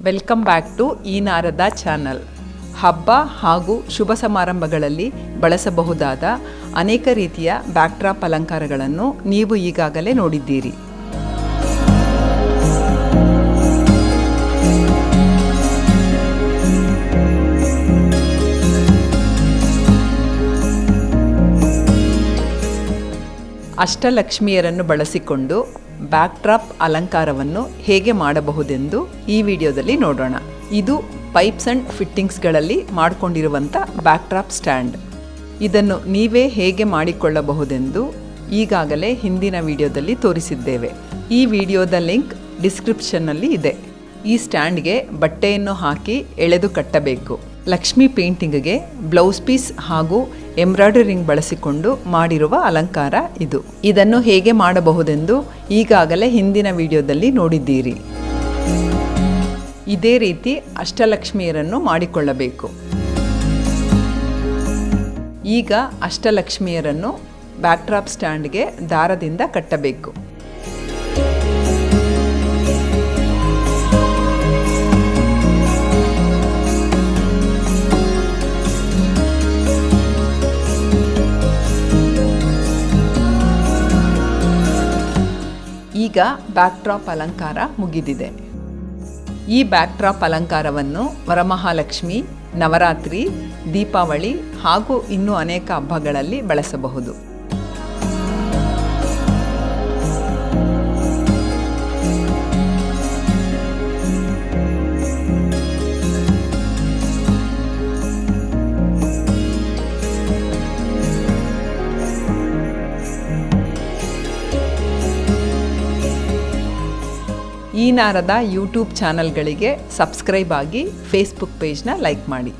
Welcome back to ಈ Narada channel. ಹಬ್ಬ ಹಾಗೂ ಶುಭ ಸಮಾರಂಭಗಳಲ್ಲಿ ಬಳಸಬಹುದಾದ ಅನೇಕ ರೀತಿಯ ಬ್ಯಾಕ್ಡ್ರಾಪ್ ಅಲಂಕಾರಗಳನ್ನು ನೀವು ಈಗಾಗಲೇ ನೋಡಿದ್ದೀರಿ. ಅಷ್ಟಲಕ್ಷ್ಮಿಯರನ್ನು ಬಳಸಿಕೊಂಡು ಬ್ಯಾಕ್ಡ್ರಾಪ್ ಅಲಂಕಾರವನ್ನು ಹೇಗೆ ಮಾಡಬಹುದೆಂದು ಈ ವಿಡಿಯೋದಲ್ಲಿ ನೋಡೋಣ. ಇದು ಪೈಪ್ಸ್ ಆ್ಯಂಡ್ ಫಿಟ್ಟಿಂಗ್ಸ್ಗಳಲ್ಲಿ ಮಾಡಿಕೊಂಡಿರುವಂಥ ಬ್ಯಾಕ್ಡ್ರಾಪ್ ಸ್ಟ್ಯಾಂಡ್. ಇದನ್ನು ನೀವೇ ಹೇಗೆ ಮಾಡಿಕೊಳ್ಳಬಹುದೆಂದು ಈಗಾಗಲೇ ಹಿಂದಿನ ವಿಡಿಯೋದಲ್ಲಿ ತೋರಿಸಿದ್ದೇವೆ. ಈ ವಿಡಿಯೋದ ಲಿಂಕ್ ಡಿಸ್ಕ್ರಿಪ್ಷನ್ನಲ್ಲಿ ಇದೆ. ಈ ಸ್ಟ್ಯಾಂಡ್ಗೆ ಬಟ್ಟೆಯನ್ನು ಹಾಕಿ ಎಳೆದು ಕಟ್ಟಬೇಕು. ಲಕ್ಷ್ಮಿ ಪೇಂಟಿಂಗ್ಗೆ ಬ್ಲೌಸ್ ಪೀಸ್ ಹಾಗೂ ಎಂಬ್ರಾಯ್ಡರಿಂಗ್ ಬಳಸಿಕೊಂಡು ಮಾಡಿರುವ ಅಲಂಕಾರ ಇದು. ಇದನ್ನು ಹೇಗೆ ಮಾಡಬಹುದೆಂದು ಈಗಾಗಲೇ ಹಿಂದಿನ ವಿಡಿಯೋದಲ್ಲಿ ನೋಡಿದ್ದೀರಿ. ಇದೇ ರೀತಿ ಅಷ್ಟಲಕ್ಷ್ಮಿಯರನ್ನು ಮಾಡಿಕೊಳ್ಳಬೇಕು. ಈಗ ಅಷ್ಟಲಕ್ಷ್ಮಿಯರನ್ನು ಬ್ಯಾಕ್ಡ್ರಾಪ್ ಸ್ಟ್ಯಾಂಡ್ಗೆ ದಾರದಿಂದ ಕಟ್ಟಬೇಕು. ಈಗ ಬ್ಯಾಕ್ಡ್ರಾಪ್ ಅಲಂಕಾರ ಮುಗಿದಿದೆ. ಈ ಬ್ಯಾಕ್ಡ್ರಾಪ್ ಅಲಂಕಾರವನ್ನು ವರಮಹಾಲಕ್ಷ್ಮಿ, ನವರಾತ್ರಿ, ದೀಪಾವಳಿ ಹಾಗೂ ಇನ್ನೂ ಅನೇಕ ಹಬ್ಬಗಳಲ್ಲಿ ಬಳಸಬಹುದು. ಈ ನಾರದ ಯೂಟ್ಯೂಬ್ ಚಾನಲ್ಗಳಿಗೆ ಸಬ್ಸ್ಕ್ರೈಬ್ ಆಗಿ ಫೇಸ್ಬುಕ್ ಪೇಜ್ನ ಲೈಕ್ ಮಾಡಿ.